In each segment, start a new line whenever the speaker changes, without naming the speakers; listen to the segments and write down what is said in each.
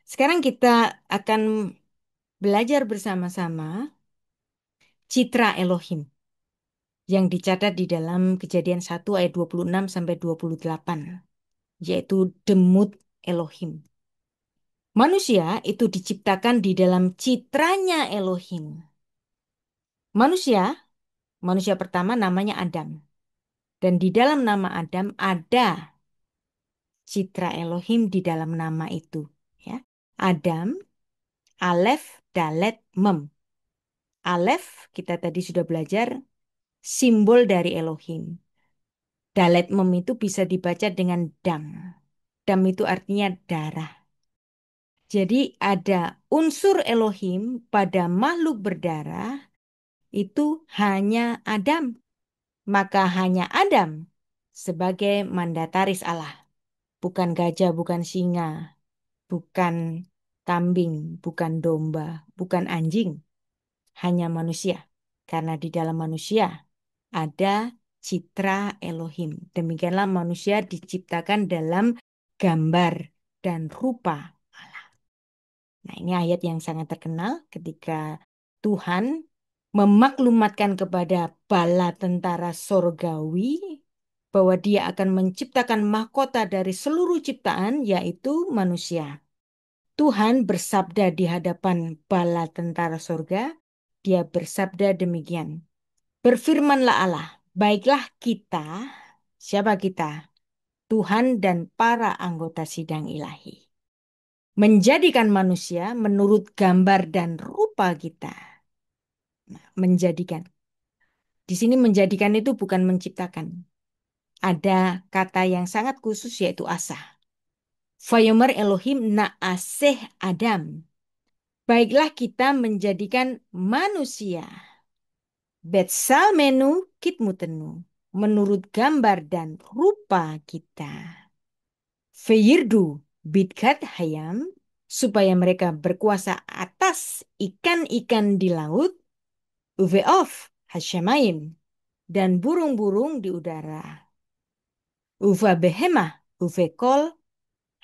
Sekarang kita akan belajar bersama-sama citra Elohim yang dicatat di dalam Kejadian 1 ayat 26 sampai 28, yaitu demut Elohim. Manusia itu diciptakan di dalam citranya Elohim. Manusia, manusia pertama namanya Adam. Dan di dalam nama Adam ada citra Elohim di dalam nama itu. Ya. Adam, Alef, Dalet, Mem. Alef, kita tadi sudah belajar, simbol dari Elohim. Dalet Mem itu bisa dibaca dengan dam. Dam itu artinya darah. Jadi ada unsur Elohim pada makhluk berdarah itu hanya Adam. Maka hanya Adam sebagai mandataris Allah. Bukan gajah, bukan singa, bukan kambing, bukan domba, bukan anjing. Hanya manusia. Karena di dalam manusia ada citra Elohim. Demikianlah manusia diciptakan dalam gambar dan rupa Allah. Nah, ini ayat yang sangat terkenal ketika Tuhan memaklumatkan kepada bala tentara sorgawi bahwa dia akan menciptakan mahkota dari seluruh ciptaan, yaitu manusia. Tuhan bersabda di hadapan bala tentara sorga, dia bersabda demikian. Berfirmanlah Allah, baiklah kita, siapa kita? Tuhan dan para anggota sidang ilahi. Menjadikan manusia menurut gambar dan rupa kita. Nah, menjadikan. Di sini menjadikan itu bukan menciptakan. Ada kata yang sangat khusus yaitu asah. Vayomer Elohim na'aseh Adam. Baiklah kita menjadikan manusia. Betsalmenu kitmutenu. Menurut gambar dan rupa kita. Feyirdu bidkat hayam. Supaya mereka berkuasa atas ikan-ikan di laut. Uveof hasyamayim. Dan burung-burung di udara. Uva behemah. Uvekol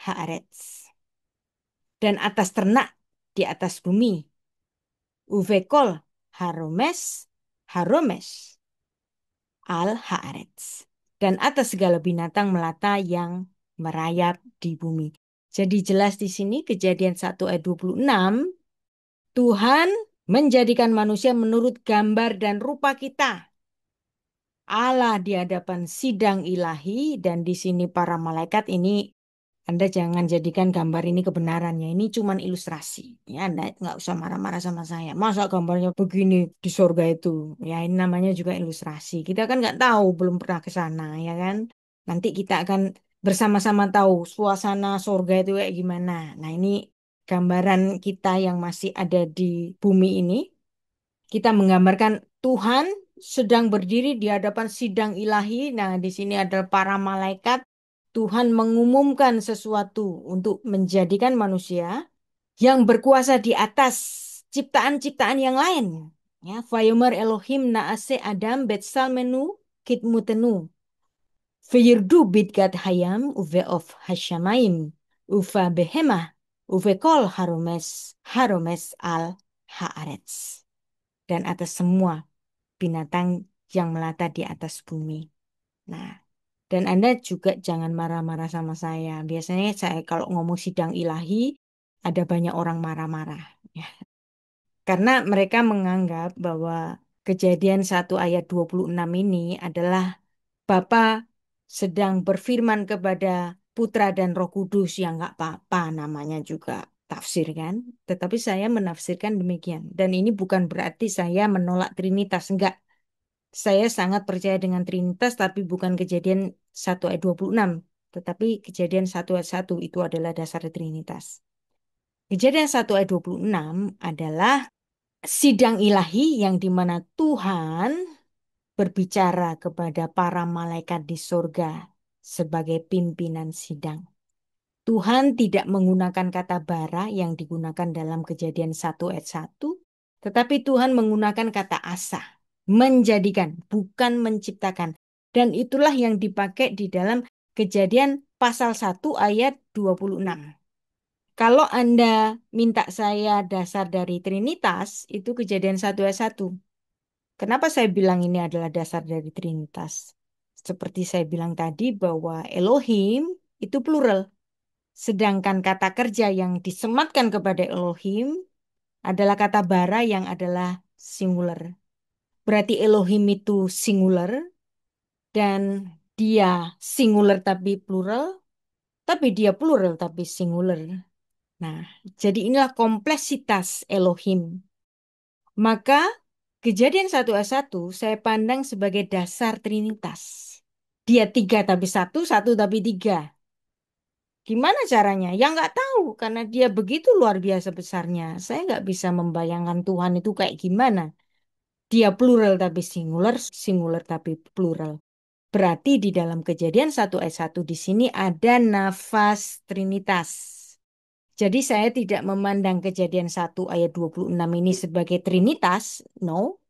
haaretz. Dan atas ternak di atas bumi. Uvekol haromes. Haromes. Al haaretz. Dan atas segala binatang melata yang merayap di bumi. Jadi jelas di sini Kejadian 1 ayat 26, Tuhan menjadikan manusia menurut gambar dan rupa kita. Allah di hadapan sidang ilahi dan di sini para malaikat ini Anda jangan jadikan gambar ini kebenarannya. Ini cuma ilustrasi. Ya, Anda nggak usah marah-marah sama saya. Masa gambarnya begini di surga itu? Ya, ini namanya juga ilustrasi. Kita kan nggak tahu, belum pernah ke sana, ya kan? Nanti kita akan bersama-sama tahu suasana surga itu kayak gimana. Nah, ini gambaran kita yang masih ada di bumi ini. Kita menggambarkan Tuhan sedang berdiri di hadapan sidang ilahi. Nah, di sini ada para malaikat. Tuhan mengumumkan sesuatu untuk menjadikan manusia yang berkuasa di atas ciptaan-ciptaan yang lain. Ya, Vayomer Elohim naase Adam betsalmenu kitmutenu. Feyirdu bidgat hayam uve of hasyamayim. Uva behemah. Uve kol haromes al haaretz. Dan atas semua binatang yang melata di atas bumi. Nah, dan Anda juga jangan marah-marah sama saya. Biasanya saya kalau ngomong sidang ilahi, ada banyak orang marah-marah. Ya. Karena mereka menganggap bahwa Kejadian 1 ayat 26 ini adalah Bapa sedang berfirman kepada Putra dan Roh Kudus yang nggak apa-apa namanya juga tafsir kan. Tetapi saya menafsirkan demikian. Dan ini bukan berarti saya menolak Trinitas. Enggak. Saya sangat percaya dengan Trinitas, tapi bukan Kejadian 1 ayat 26. Tetapi Kejadian 1 ayat 1 itu adalah dasar Trinitas. Kejadian 1 ayat 26 adalah sidang ilahi yang dimana Tuhan berbicara kepada para malaikat di surga sebagai pimpinan sidang. Tuhan tidak menggunakan kata bara yang digunakan dalam Kejadian 1 ayat 1, tetapi Tuhan menggunakan kata asa, menjadikan, bukan menciptakan. Dan itulah yang dipakai di dalam Kejadian pasal 1 ayat 26. Kalau Anda minta saya dasar dari Trinitas, itu Kejadian 1 ayat 1. Kenapa saya bilang ini adalah dasar dari Trinitas? Seperti saya bilang tadi bahwa Elohim itu plural. Sedangkan kata kerja yang disematkan kepada Elohim adalah kata bara yang adalah singular. Berarti Elohim itu singular dan dia singular tapi plural, tapi dia plural tapi singular. Nah, jadi inilah kompleksitas Elohim. Maka Kejadian 1 ayat 1 saya pandang sebagai dasar Trinitas. Dia tiga tapi satu, satu tapi tiga. Gimana caranya? Ya nggak tahu karena dia begitu luar biasa besarnya. Saya nggak bisa membayangkan Tuhan itu kayak gimana. Dia plural tapi singular, singular tapi plural. Berarti di dalam Kejadian 1 ayat 1 di sini ada nafas Trinitas. Jadi saya tidak memandang Kejadian 1 ayat 26 ini sebagai Trinitas, no.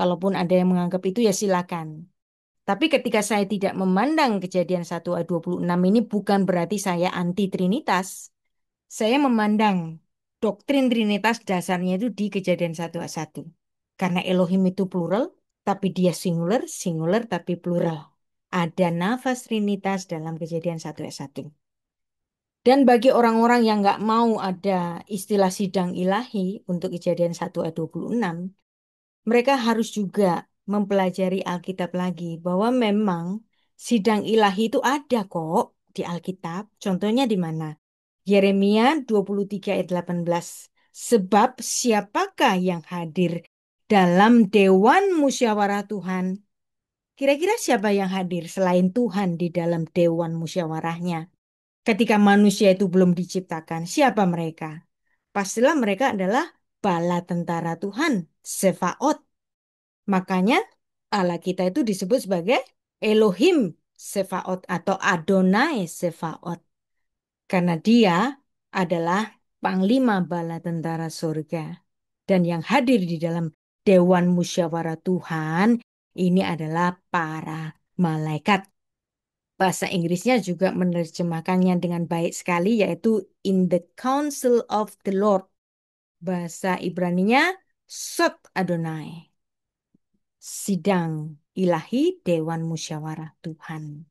Kalaupun ada yang menganggap itu ya silakan. Tapi ketika saya tidak memandang Kejadian 1 ayat 26 ini bukan berarti saya anti Trinitas. Saya memandang doktrin Trinitas dasarnya itu di Kejadian 1 ayat 1. Karena Elohim itu plural, tapi dia singular, singular tapi plural. Ada nafas Trinitas dalam Kejadian 1 ayat 1. Dan bagi orang-orang yang nggak mau ada istilah sidang ilahi untuk Kejadian 1 ayat 26, mereka harus juga mempelajari Alkitab lagi bahwa memang sidang ilahi itu ada kok di Alkitab. Contohnya di mana? Yeremia 23 ayat 18. Sebab siapakah yang hadir dalam dewan musyawarah Tuhan? Kira-kira siapa yang hadir selain Tuhan di dalam dewan musyawarahnya? Ketika manusia itu belum diciptakan, siapa mereka? Pastilah mereka adalah bala tentara Tuhan, Sefaot. Makanya Allah kita itu disebut sebagai Elohim Sefaot atau Adonai Sefaot. Karena dia adalah panglima bala tentara surga. Dan yang hadir di dalam Dewan Musyawarah Tuhan ini adalah para malaikat. Bahasa Inggrisnya juga menerjemahkannya dengan baik sekali yaitu in the council of the Lord. Bahasa Ibraninya Sot Adonai. Sidang ilahi Dewan Musyawarah Tuhan.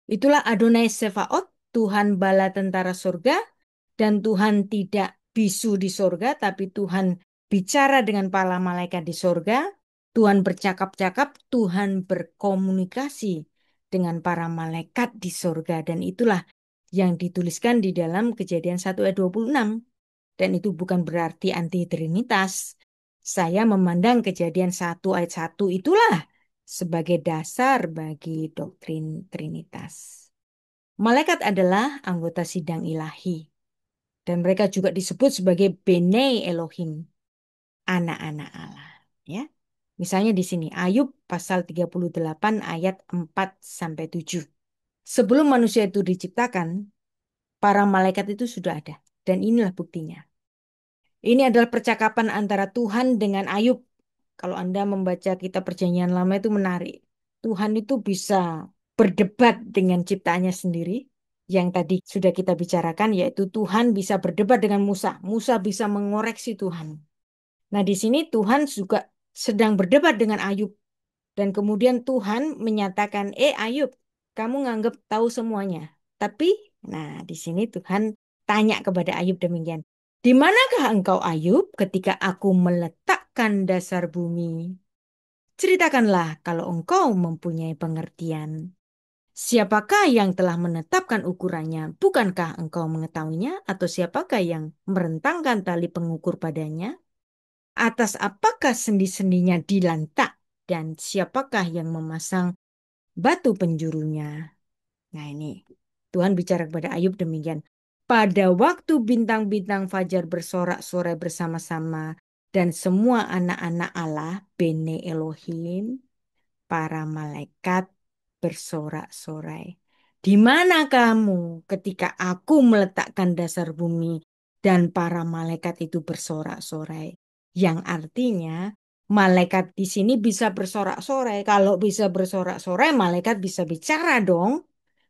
Itulah Adonai Sefaot, Tuhan bala tentara surga, dan Tuhan tidak bisu di surga, tapi Tuhan bicara dengan para malaikat di surga. Tuhan bercakap-cakap, Tuhan berkomunikasi dengan para malaikat di surga. Dan itulah yang dituliskan di dalam Kejadian 1 ayat 26. Dan itu bukan berarti anti-trinitas. Saya memandang Kejadian 1 ayat 1 itulah sebagai dasar bagi doktrin Trinitas. Malaikat adalah anggota sidang ilahi. Dan mereka juga disebut sebagai Bene Elohim, anak-anak Allah. Ya. Misalnya di sini, Ayub pasal 38 ayat 4 sampai 7. Sebelum manusia itu diciptakan, para malaikat itu sudah ada. Dan inilah buktinya. Ini adalah percakapan antara Tuhan dengan Ayub. Kalau Anda membaca kitab Perjanjian Lama itu menarik. Tuhan itu bisa berdebat dengan ciptaannya sendiri. Yang tadi sudah kita bicarakan, yaitu Tuhan bisa berdebat dengan Musa. Musa bisa mengoreksi Tuhan. Nah, di sini Tuhan juga sedang berdebat dengan Ayub. Dan kemudian Tuhan menyatakan, Ayub, kamu nganggap tahu semuanya. Tapi, nah di sini Tuhan tanya kepada Ayub demikian. Di manakah engkau Ayub ketika aku meletakkan dasar bumi? Ceritakanlah kalau engkau mempunyai pengertian. Siapakah yang telah menetapkan ukurannya? Bukankah engkau mengetahuinya? Atau siapakah yang merentangkan tali pengukur padanya? Atas apakah sendi-sendinya dilantak? Dan siapakah yang memasang batu penjurunya? Nah ini, Tuhan bicara kepada Ayub demikian. Pada waktu bintang-bintang fajar bersorak-sorai bersama-sama dan semua anak-anak Allah, Bene Elohim, para malaikat bersorak-sorai. Di mana kamu ketika aku meletakkan dasar bumi dan para malaikat itu bersorak-sorai? Yang artinya malaikat di sini bisa bersorak-sorai. Kalau bisa bersorak-sorai, malaikat bisa bicara dong.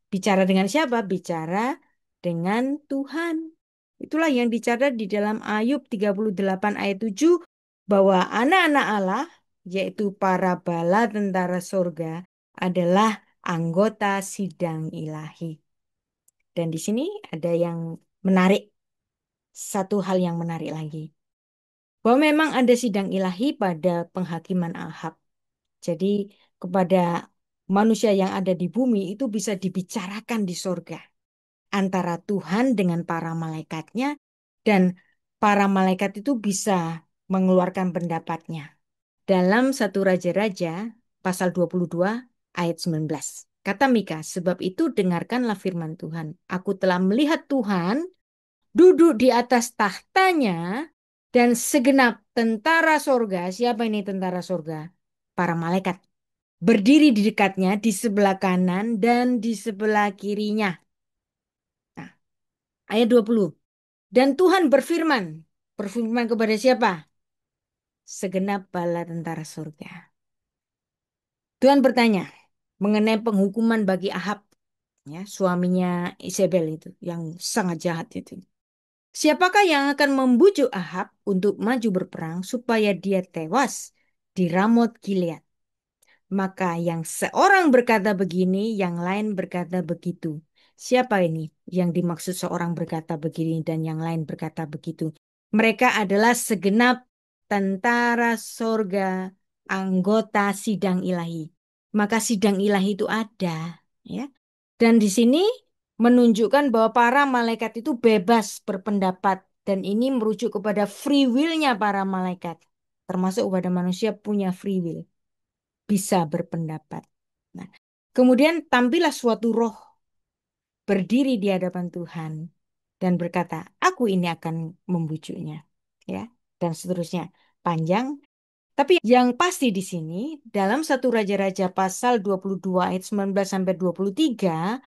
Bicara dengan siapa? Bicara dengan Tuhan. Itulah yang dicatat di dalam Ayub 38 ayat 7 bahwa anak-anak Allah, yaitu para bala tentara surga, adalah anggota sidang ilahi. Dan di sini ada yang menarik, satu hal yang menarik lagi. Bahwa memang ada sidang ilahi pada penghakiman Ahab. Jadi kepada manusia yang ada di bumi itu bisa dibicarakan di surga. Antara Tuhan dengan para malaikatnya. Dan para malaikat itu bisa mengeluarkan pendapatnya. Dalam satu Raja-Raja pasal 22 ayat 19. Kata Mika, sebab itu dengarkanlah firman Tuhan. Aku telah melihat Tuhan duduk di atas tahtanya dan segenap tentara sorga. Siapa ini tentara sorga? Para malaikat. Berdiri di dekatnya di sebelah kanan dan di sebelah kirinya. Nah, ayat 20. Dan Tuhan berfirman. Berfirman kepada siapa? Segenap bala tentara surga. Tuhan bertanya mengenai penghukuman bagi Ahab, ya, suaminya Isabel itu, yang sangat jahat itu. Siapakah yang akan membujuk Ahab untuk maju berperang supaya dia tewas di Ramot Gilead? Maka yang seorang berkata begini, yang lain berkata begitu. Siapa ini yang dimaksud seorang berkata begini dan yang lain berkata begitu? Mereka adalah segenap tentara sorga, anggota sidang ilahi. Maka sidang ilahi itu ada, ya. Dan di sini menunjukkan bahwa para malaikat itu bebas berpendapat dan ini merujuk kepada free will-nya para malaikat. Termasuk kepada manusia punya free will bisa berpendapat. Nah, kemudian tampillah suatu roh berdiri di hadapan Tuhan dan berkata, "Aku ini akan membujuknya." Ya, dan seterusnya. Panjang, tapi yang pasti di sini dalam satu Raja-Raja pasal 22 ayat 19 sampai 23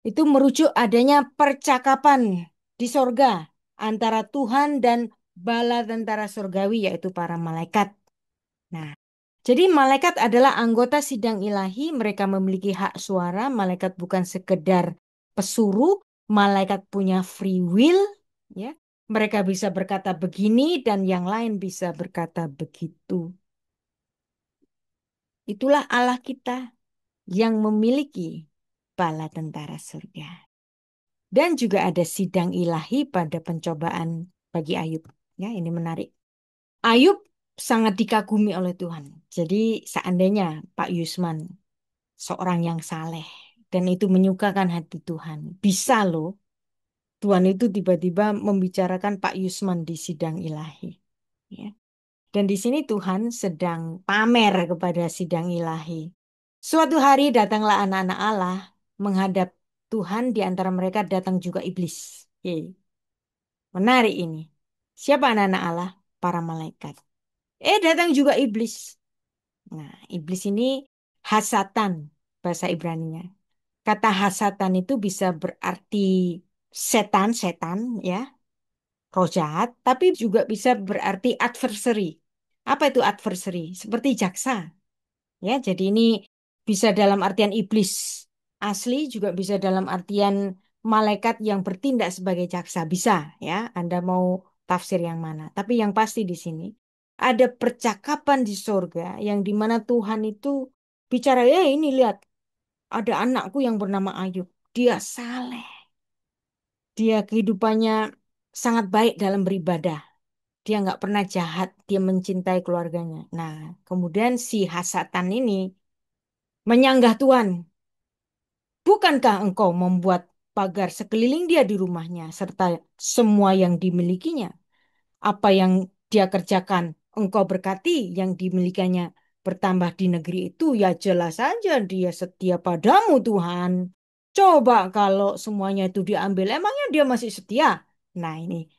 itu merujuk adanya percakapan di sorga antara Tuhan dan bala tentara surgawi yaitu para malaikat. Nah, jadi malaikat adalah anggota sidang ilahi, mereka memiliki hak suara, malaikat bukan sekedar pesuruh, malaikat punya free will, ya. Mereka bisa berkata begini dan yang lain bisa berkata begitu. Itulah Allah kita yang memiliki bala tentara surga. Dan juga ada sidang ilahi pada pencobaan bagi Ayub. Ya, ini menarik. Ayub sangat dikagumi oleh Tuhan. Jadi seandainya Pak Yusman seorang yang saleh dan itu menyukakan hati Tuhan. Bisa loh Tuhan itu tiba-tiba membicarakan Pak Yusman di sidang ilahi. Ya. Dan di sini Tuhan sedang pamer kepada sidang ilahi. Suatu hari datanglah anak-anak Allah menghadap Tuhan, di antara mereka datang juga iblis. Yeay. Menarik ini. Siapa anak-anak Allah? Para malaikat. Datang juga iblis. Nah, iblis ini hasatan bahasa Ibraninya. Kata hasatan itu bisa berarti setan-setan ya, roh jahat, tapi juga bisa berarti adversary. Apa itu adversary? Seperti jaksa. Ya, jadi ini bisa dalam artian iblis asli, juga bisa dalam artian malaikat yang bertindak sebagai jaksa. Bisa ya, Anda mau tafsir yang mana. Tapi yang pasti di sini ada percakapan di sorga yang dimana Tuhan itu bicara, ini lihat, ada anakku yang bernama Ayub. Dia saleh. Dia kehidupannya sangat baik dalam beribadah. Dia nggak pernah jahat. Dia mencintai keluarganya. Nah, kemudian si hasatan ini menyanggah Tuhan. Bukankah engkau membuat pagar sekeliling dia di rumahnya serta semua yang dimilikinya? Apa yang dia kerjakan engkau berkati, yang dimilikannya bertambah di negeri itu, ya jelas saja dia setia padamu Tuhan. Coba kalau semuanya itu diambil, emangnya dia masih setia? Nah ini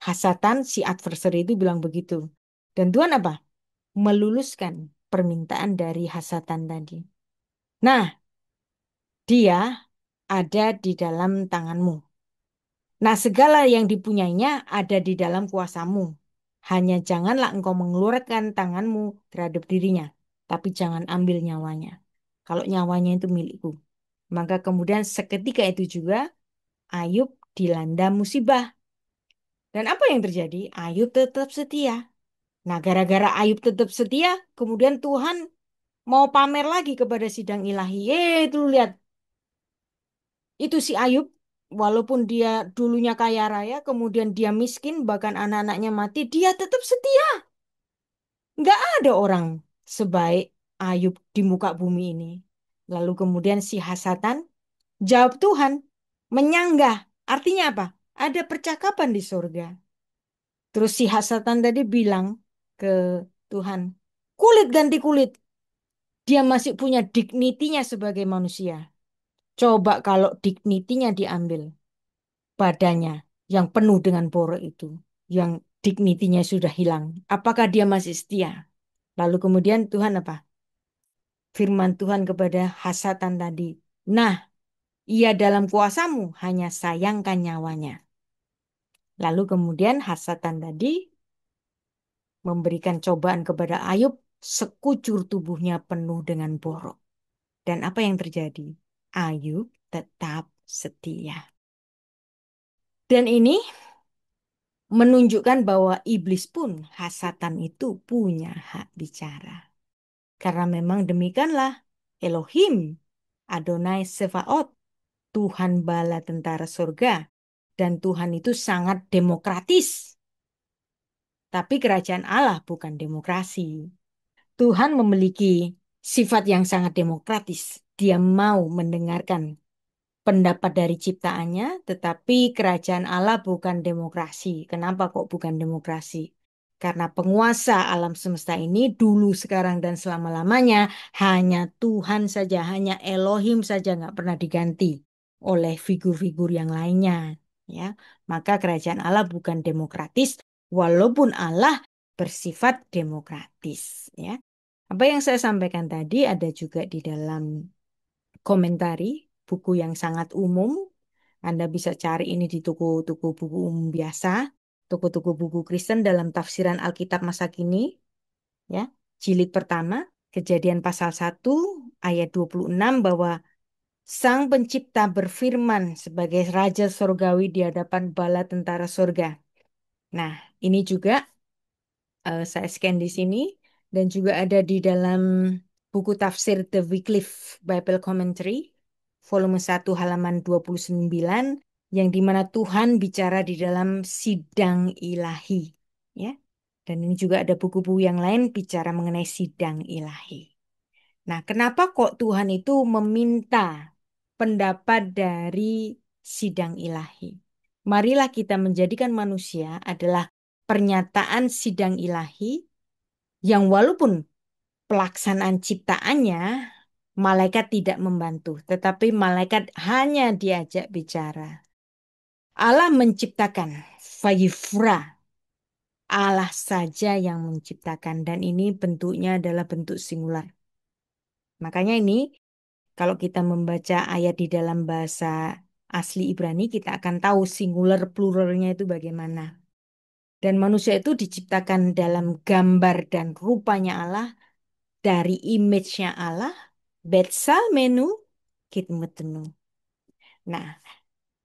hasatan si adversary itu bilang begitu. Dan Tuhan apa? Meluluskan permintaan dari hasatan tadi. Nah, dia ada di dalam tanganmu. Nah, segala yang dipunyainya ada di dalam kuasamu. Hanya janganlah engkau mengeluarkan tanganmu terhadap dirinya, tapi jangan ambil nyawanya. Kalau nyawanya itu milikku. Maka kemudian seketika itu juga Ayub dilanda musibah. Dan apa yang terjadi? Ayub tetap setia. Nah, gara-gara Ayub tetap setia, kemudian Tuhan mau pamer lagi kepada sidang ilahi. Itu lihat, itu si Ayub, walaupun dia dulunya kaya raya, kemudian dia miskin, bahkan anak-anaknya mati, dia tetap setia. Nggak ada orang sebaik Ayub di muka bumi ini. Lalu kemudian si Hasatan jawab Tuhan, menyanggah. Artinya apa? Ada percakapan di surga. Terus si Hasatan tadi bilang ke Tuhan, kulit ganti kulit. Dia masih punya dignitinya sebagai manusia. Coba kalau dignitinya diambil, badannya yang penuh dengan borok itu, yang dignitinya sudah hilang. Apakah dia masih setia? Lalu kemudian Tuhan apa? Firman Tuhan kepada Hasatan tadi. Nah, ia dalam kuasamu, hanya sayangkan nyawanya. Lalu kemudian Hasatan tadi memberikan cobaan kepada Ayub, sekujur tubuhnya penuh dengan borok. Dan apa yang terjadi? Ayub tetap setia. Dan ini menunjukkan bahwa iblis pun, hasatan itu punya hak bicara. Karena memang demikianlah Elohim, Adonai Sevaot, Tuhan bala tentara surga. Dan Tuhan itu sangat demokratis. Tapi kerajaan Allah bukan demokrasi. Tuhan memiliki sifat yang sangat demokratis. Dia mau mendengarkan pendapat dari ciptaannya, tetapi kerajaan Allah bukan demokrasi. Kenapa kok bukan demokrasi? Karena penguasa alam semesta ini dulu, sekarang, dan selama-lamanya hanya Tuhan saja, hanya Elohim saja, nggak pernah diganti oleh figur-figur yang lainnya. Ya, maka kerajaan Allah bukan demokratis, walaupun Allah bersifat demokratis. Ya, apa yang saya sampaikan tadi ada juga di dalam komentari buku yang sangat umum. Anda bisa cari ini di toko-toko buku umum biasa, toko-toko buku Kristen dalam tafsiran Alkitab masa kini, ya. Jilid pertama, Kejadian pasal 1 ayat 26 bahwa Sang Pencipta berfirman sebagai Raja Sorgawi di hadapan bala tentara surga. Nah, ini juga saya scan di sini dan juga ada di dalam buku tafsir The Wycliffe Bible Commentary volume 1 halaman 29 yang dimana Tuhan bicara di dalam sidang ilahi, ya. Dan ini juga ada buku-buku yang lain bicara mengenai sidang ilahi. Nah, kenapa kok Tuhan itu meminta pendapat dari sidang ilahi? Marilah kita menjadikan manusia adalah pernyataan sidang ilahi yang walaupun pelaksanaan ciptaannya malaikat tidak membantu, tetapi malaikat hanya diajak bicara. Allah menciptakan, Vayifra, Allah saja yang menciptakan, dan ini bentuknya adalah bentuk singular. Makanya ini kalau kita membaca ayat di dalam bahasa asli Ibrani, kita akan tahu singular pluralnya itu bagaimana. Dan manusia itu diciptakan dalam gambar dan rupanya Allah, dari image-nya Allah, Betsal menu Kitmutenu. Nah,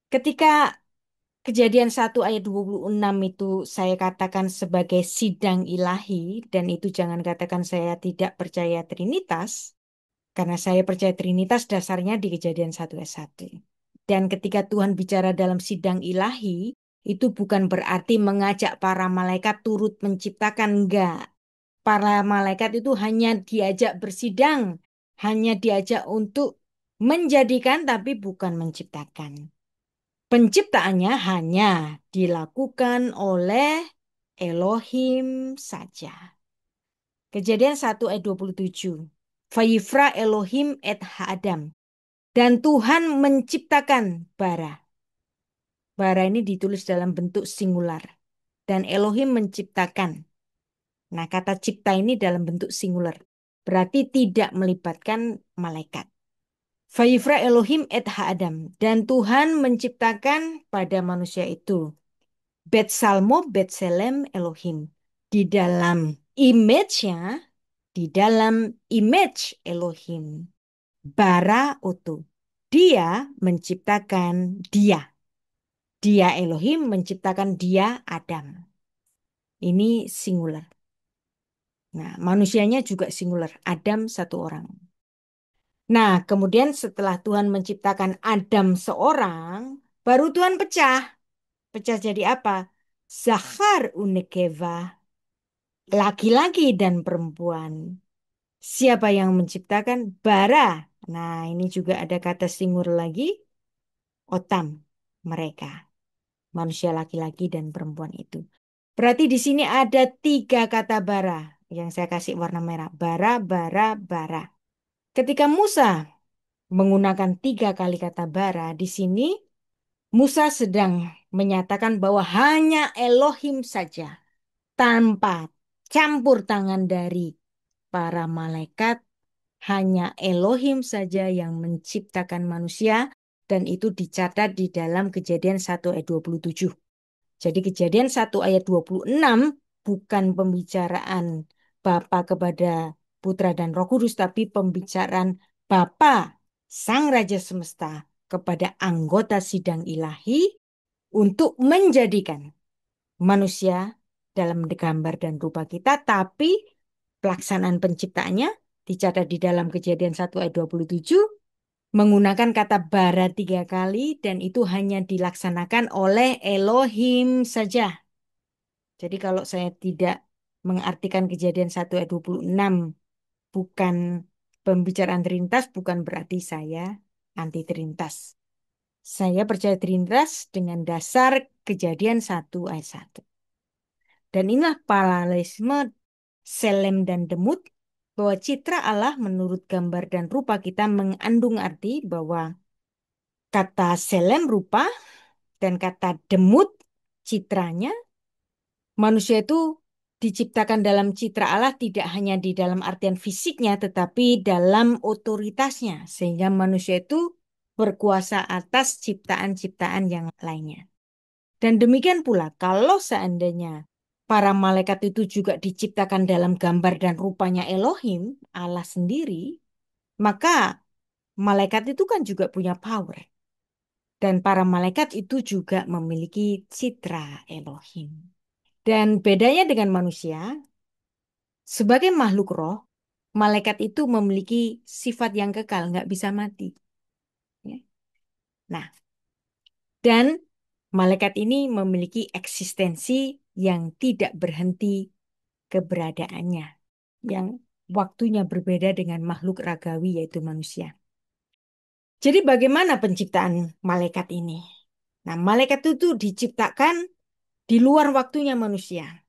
ketika Kejadian 1 ayat 26 itu saya katakan sebagai sidang ilahi, dan itu jangan katakan saya tidak percaya Trinitas, karena saya percaya Trinitas dasarnya di Kejadian 1 ayat 1. Dan ketika Tuhan bicara dalam sidang ilahi, itu bukan berarti mengajak para malaikat turut menciptakan, enggak. Para malaikat itu hanya diajak bersidang, hanya diajak untuk menjadikan tapi bukan menciptakan. Penciptaannya hanya dilakukan oleh Elohim saja. Kejadian 1 ayat 27. Vayifra Elohim et Ha'adam. Dan Tuhan menciptakan bara. Bara ini ditulis dalam bentuk singular. Dan Elohim menciptakan. Nah, kata cipta ini dalam bentuk singular. Berarti tidak melibatkan malaikat. Vayifra Elohim et Ha'adam. Dan Tuhan menciptakan pada manusia itu Bet Salmo, Bet Selem, Elohim. Di dalam image-nya, di dalam image Elohim. Bara utuh. Dia menciptakan dia. Dia Elohim menciptakan dia Adam. Ini singular. Nah, manusianya juga singular. Adam satu orang. Nah, kemudian setelah Tuhan menciptakan Adam seorang, baru Tuhan pecah. Pecah jadi apa? Zachar unekeva, laki-laki dan perempuan. Siapa yang menciptakan? Bara. Nah, ini juga ada kata singular lagi, otam, mereka. Manusia laki-laki dan perempuan itu. Berarti di sini ada tiga kata bara yang saya kasih warna merah. Bara, bara, bara. Ketika Musa menggunakan tiga kali kata bara, di sini Musa sedang menyatakan bahwa hanya Elohim saja, tanpa campur tangan dari para malaikat, hanya Elohim saja yang menciptakan manusia, dan itu dicatat di dalam Kejadian 1 ayat 27. Jadi Kejadian 1 ayat 26 bukan pembicaraan Bapa kepada Putra dan Roh Kudus, tapi pembicaraan Bapa Sang Raja Semesta kepada anggota sidang ilahi untuk menjadikan manusia dalam gambar dan rupa kita, tapi pelaksanaan penciptaannya dicatat di dalam Kejadian 1 ayat 27 menggunakan kata bara tiga kali, dan itu hanya dilaksanakan oleh Elohim saja. Jadi kalau saya tidak mengartikan Kejadian 1 ayat 26 bukan pembicaraan Trinitas, bukan berarti saya anti Trinitas. Saya percaya Trinitas dengan dasar Kejadian 1 ayat 1. Dan inilah paralelisme Selem dan Demut, bahwa citra Allah menurut gambar dan rupa kita mengandung arti bahwa kata Selem rupa dan kata Demut citranya, manusia itu diciptakan dalam citra Allah tidak hanya di dalam artian fisiknya, tetapi dalam otoritasnya. Sehingga manusia itu berkuasa atas ciptaan-ciptaan yang lainnya. Dan demikian pula kalau seandainya para malaikat itu juga diciptakan dalam gambar dan rupanya Elohim, Allah sendiri, maka malaikat itu kan juga punya power. Dan para malaikat itu juga memiliki citra Elohim. Dan bedanya dengan manusia, sebagai makhluk roh, malaikat itu memiliki sifat yang kekal, nggak bisa mati. Ya. Nah, dan malaikat ini memiliki eksistensi yang tidak berhenti keberadaannya, yang waktunya berbeda dengan makhluk ragawi yaitu manusia. Jadi bagaimana penciptaan malaikat ini? Nah, malaikat itu diciptakan di luar waktunya manusia.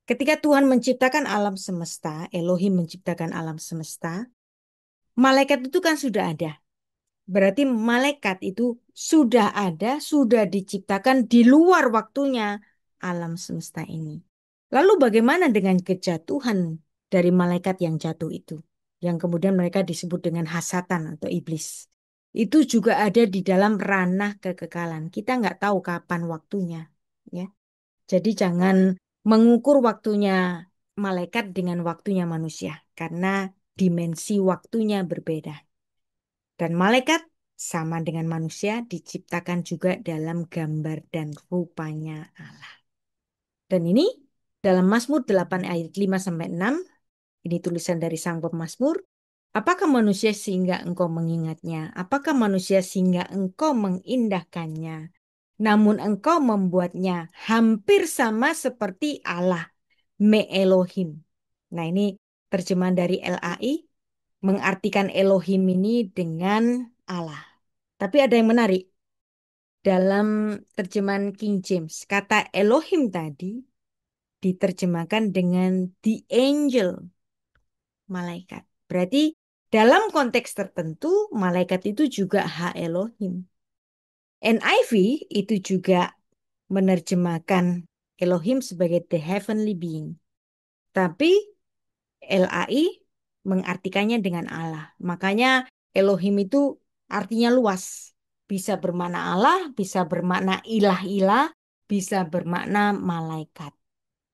Ketika Tuhan menciptakan alam semesta, Elohim menciptakan alam semesta, malaikat itu kan sudah ada. Berarti malaikat itu sudah ada, sudah diciptakan di luar waktunya alam semesta ini. Lalu bagaimana dengan kejatuhan dari malaikat yang jatuh itu? Yang kemudian mereka disebut dengan hasatan atau iblis. Itu juga ada di dalam ranah kekekalan. Kita nggak tahu kapan waktunya. Ya. Jadi jangan mengukur waktunya malaikat dengan waktunya manusia. Karena dimensi waktunya berbeda. Dan malaikat sama dengan manusia diciptakan juga dalam gambar dan rupanya Allah. Dan ini dalam Mazmur 8 ayat 5 sampai 6, ini tulisan dari sang pemazmur. Apakah manusia sehingga engkau mengingatnya? Apakah manusia sehingga engkau mengindahkannya? Namun engkau membuatnya hampir sama seperti Allah, Me Elohim. Nah, ini terjemahan dari LAI mengartikan Elohim ini dengan Allah. Tapi ada yang menarik. Dalam terjemahan King James, kata Elohim tadi diterjemahkan dengan the angel, malaikat. Berarti dalam konteks tertentu, malaikat itu juga hak Elohim. NIV itu juga menerjemahkan Elohim sebagai the heavenly being. Tapi LAI mengartikannya dengan Allah. Makanya Elohim itu artinya luas. Bisa bermakna Allah, bisa bermakna ilah-ilah, bisa bermakna malaikat.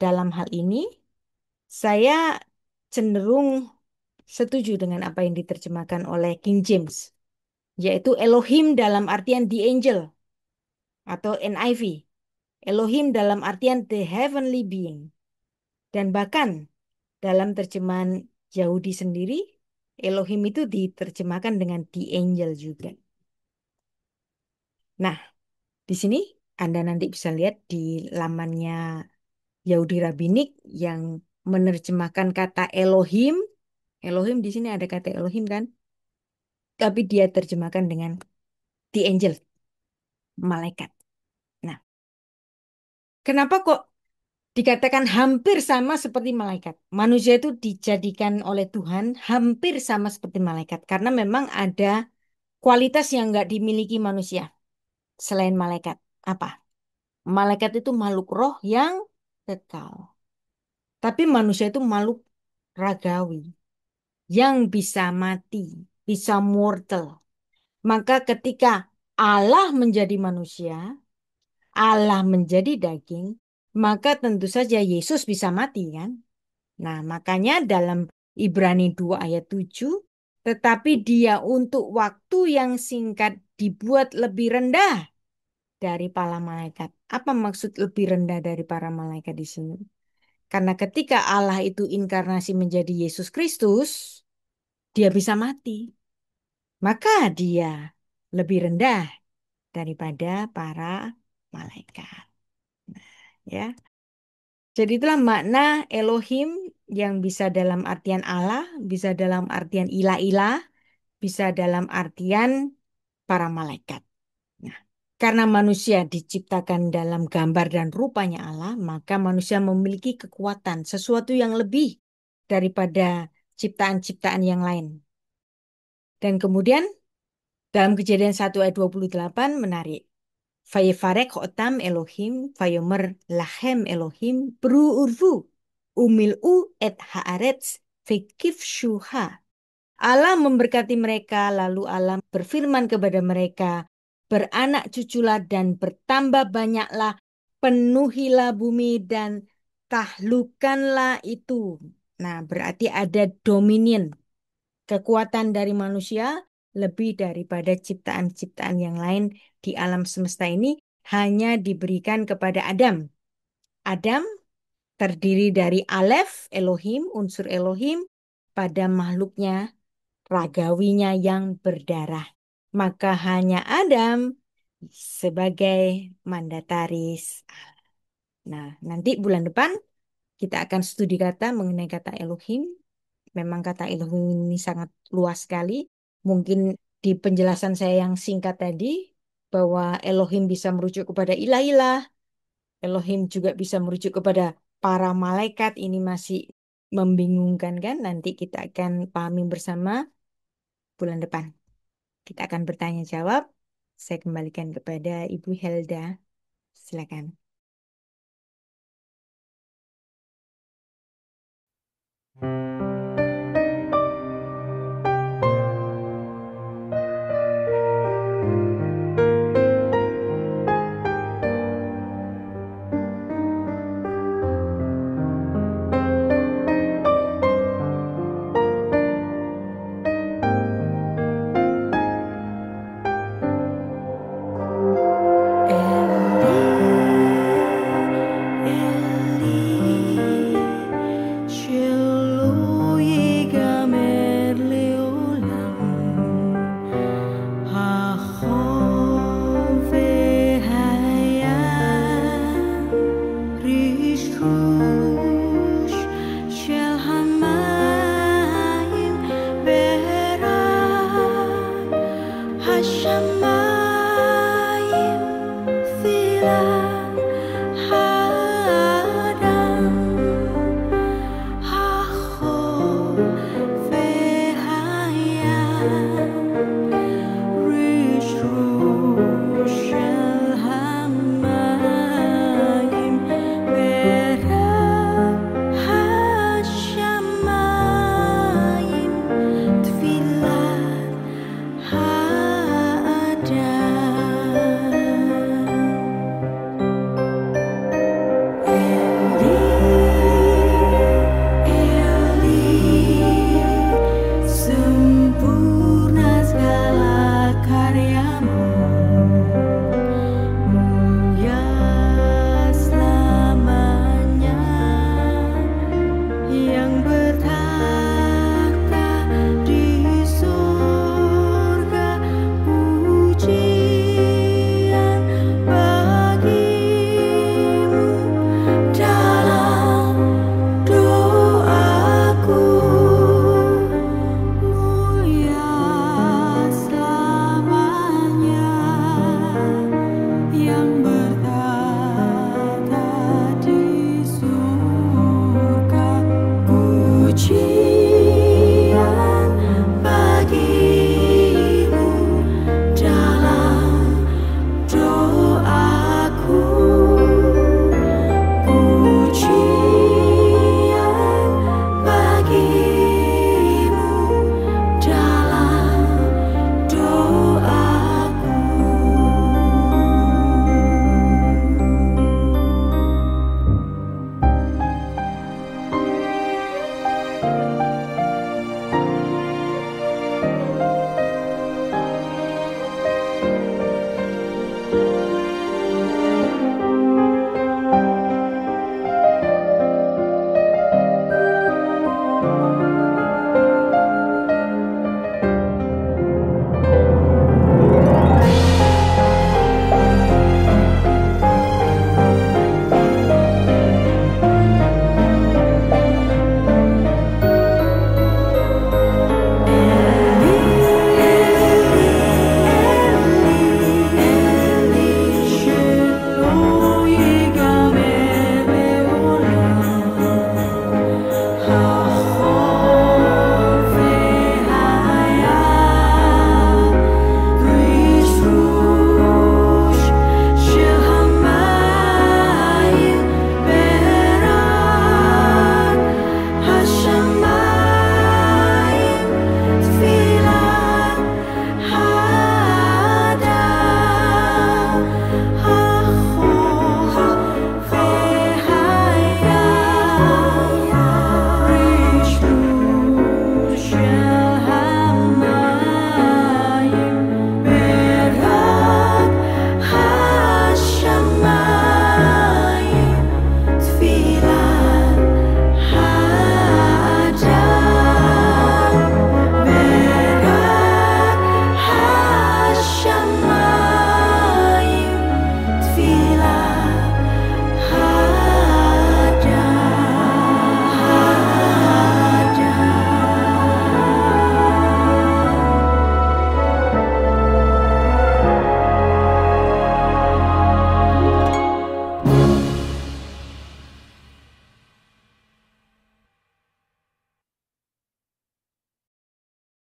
Dalam hal ini, saya cenderung setuju dengan apa yang diterjemahkan oleh King James, yaitu Elohim dalam artian the angel atau NIV. Elohim dalam artian the heavenly being. Dan bahkan dalam terjemahan Yahudi sendiri, Elohim itu diterjemahkan dengan the angel juga. Nah, di sini Anda nanti bisa lihat di lamannya Yahudi Rabbinik yang menerjemahkan kata Elohim. Elohim di sini ada kata Elohim kan? Tapi dia terjemahkan dengan the angel, malaikat. Nah, kenapa kok dikatakan hampir sama seperti malaikat? Manusia itu dijadikan oleh Tuhan hampir sama seperti malaikat. Karena memang ada kualitas yang nggak dimiliki manusia selain malaikat. Apa? Malaikat itu makhluk roh yang kekal. Tapi manusia itu makhluk ragawi yang bisa mati, bisa mortal. Maka ketika Allah menjadi manusia, Allah menjadi daging, maka tentu saja Yesus bisa mati kan? Nah, makanya dalam Ibrani 2 ayat 7, tetapi dia untuk waktu yang singkat dibuat lebih rendah dari para malaikat. Apa maksud lebih rendah dari para malaikat di sini? Karena ketika Allah itu inkarnasi menjadi Yesus Kristus, dia bisa mati. Maka dia lebih rendah daripada para malaikat. Ya. Jadi itulah makna Elohim yang bisa dalam artian Allah, bisa dalam artian ilah-ilah, bisa dalam artian para malaikat. Nah, karena manusia diciptakan dalam gambar dan rupanya Allah, maka manusia memiliki kekuatan, sesuatu yang lebih daripada ciptaan-ciptaan yang lain. Dan kemudian dalam Kejadian 1 ayat 28 menarik. Vayefarek hotam Elohim, vayomer lahem Elohim, beru'urvu, umil'u et haaretz, vekifshuha. Allah memberkati mereka, lalu Allah berfirman kepada mereka, beranak cuculah dan bertambah banyaklah, penuhilah bumi dan tahlukanlah itu. Nah, berarti ada dominion, kekuatan dari manusia lebih daripada ciptaan-ciptaan yang lain di alam semesta ini hanya diberikan kepada Adam. Adam terdiri dari Aleph, Elohim, unsur Elohim, pada makhluknya, ragawinya yang berdarah. Maka hanya Adam sebagai mandataris. Nah, nanti bulan depan kita akan studi kata mengenai kata Elohim. Memang kata Elohim ini sangat luas sekali. Mungkin di penjelasan saya yang singkat tadi, bahwa Elohim bisa merujuk kepada ilah-ilah, Elohim juga bisa merujuk kepada para malaikat. Ini masih membingungkan kan? Nanti kita akan pahami bersama bulan depan. Kita akan bertanya jawab. Saya kembalikan kepada Ibu Helda. Silakan.
Hashamayim Tfilah